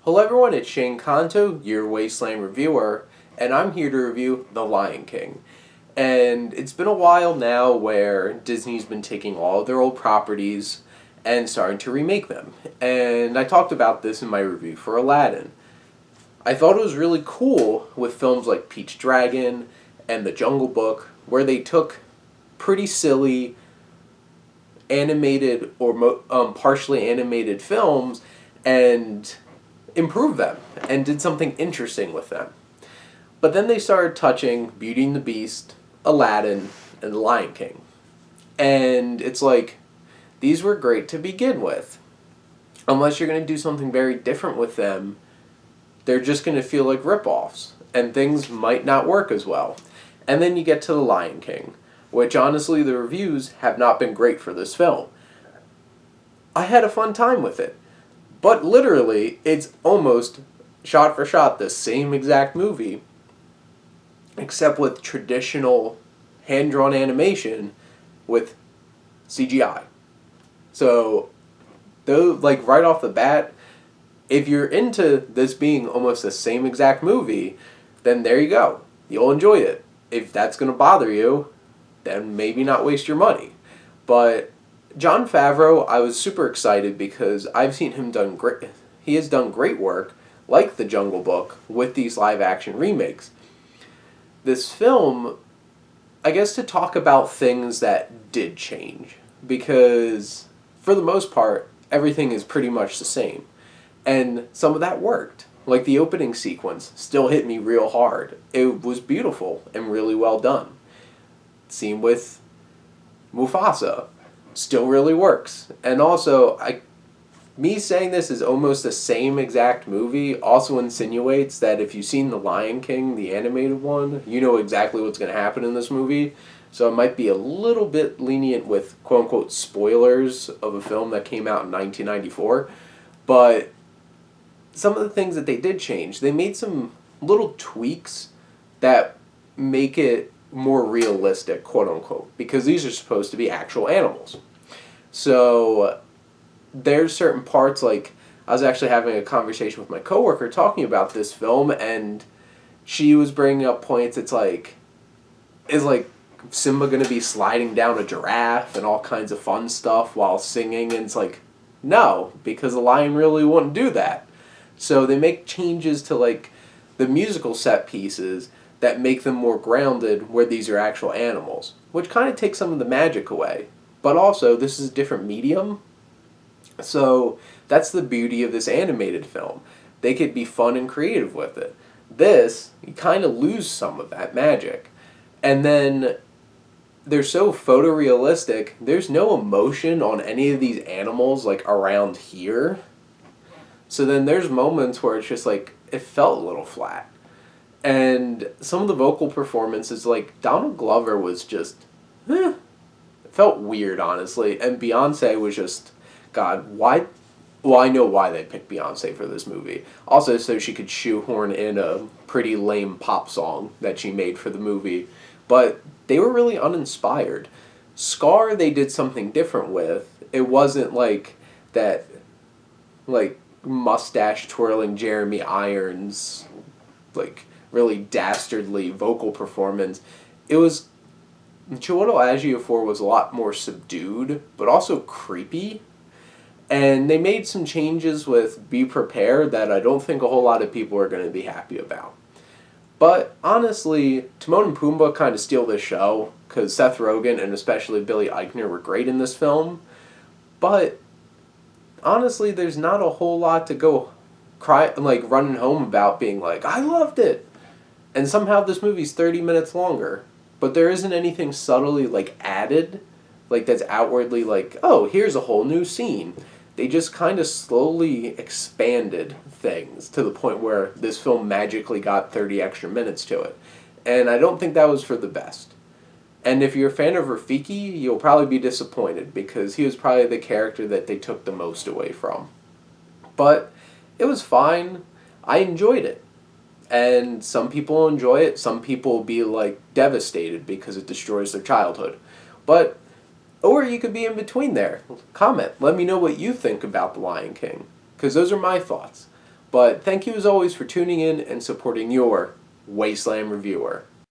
Hello everyone, it's Shane Kanto, your Wasteland Reviewer, and I'm here to review The Lion King. And it's been a while now where Disney's been taking all of their old properties and starting to remake them. And I talked about this in my review for Aladdin. I thought it was really cool with films like Peach Dragon and The Jungle Book, where they took pretty silly animated or partially animated films and improved them and did something interesting with them. But then they started touching Beauty and the Beast, Aladdin, and The Lion King. And it's like, these were great to begin with. Unless you're going to do something very different with them, they're just going to feel like rip-offs, and things might not work as well. And then you get to The Lion King, which honestly the reviews have not been great for this film. I had a fun time with it. But literally, it's almost shot for shot the same exact movie, except with traditional hand-drawn animation with CGI. So, though, like right off the bat, if you're into this being almost the same exact movie, then there you go. You'll enjoy it. If that's going to bother you, then maybe not waste your money. But Jon Favreau, I was super excited because I've seen him done great. He has done great work, like The Jungle Book, with these live-action remakes. This film, I guess to talk about things that did change, because for the most part, everything is pretty much the same. And some of that worked. Like the opening sequence still hit me real hard. It was beautiful and really well done. Scene with Mufasa still really works. And also, me saying this is almost the same exact movie also insinuates that if you've seen The Lion King, the animated one, you know exactly what's going to happen in this movie. So it might be a little bit lenient with quote-unquote spoilers of a film that came out in 1994. But some of the things that they did change, they made some little tweaks that make it more realistic, quote-unquote, because these are supposed to be actual animals. So there's certain parts, like I was actually having a conversation with my coworker talking about this film, and she was bringing up points. It's like, is like Simba going to be sliding down a giraffe and all kinds of fun stuff while singing? And it's like, no, because a lion really wouldn't do that. So they make changes to like the musical set pieces that make them more grounded where these are actual animals, which kind of takes some of the magic away. But also, this is a different medium, so that's the beauty of this animated film. They could be fun and creative with it. This, you kind of lose some of that magic. And then they're so photorealistic, there's no emotion on any of these animals like around here. So then there's moments where it's just like, it felt a little flat. And some of the vocal performances, like Donald Glover was just, it felt weird, honestly. And Beyonce was just, God, why? Well, I know why they picked Beyonce for this movie. Also, so she could shoehorn in a pretty lame pop song that she made for the movie. But they were really uninspired. Scar, they did something different with. It wasn't like that, like, mustache twirling Jeremy Irons, like, really dastardly vocal performance. It was, Chiwetel Ejiofor was a lot more subdued, but also creepy. And they made some changes with Be Prepared that I don't think a whole lot of people are going to be happy about. But honestly, Timon and Pumbaa kind of steal this show, because Seth Rogen and especially Billy Eichner were great in this film. But honestly, there's not a whole lot to go running home about, being like, I loved it. And somehow this movie's 30 minutes longer. But there isn't anything subtly, like, added, like, that's outwardly like, oh, here's a whole new scene. They just kind of slowly expanded things to the point where this film magically got 30 extra minutes to it. And I don't think that was for the best. And if you're a fan of Rafiki, you'll probably be disappointed, because he was probably the character that they took the most away from. But it was fine. I enjoyed it. And some people enjoy it. Some people will be, like, devastated because it destroys their childhood. But, or you could be in between there. Comment. Let me know what you think about The Lion King, because those are my thoughts. But thank you as always for tuning in and supporting your Wasteland Reviewer.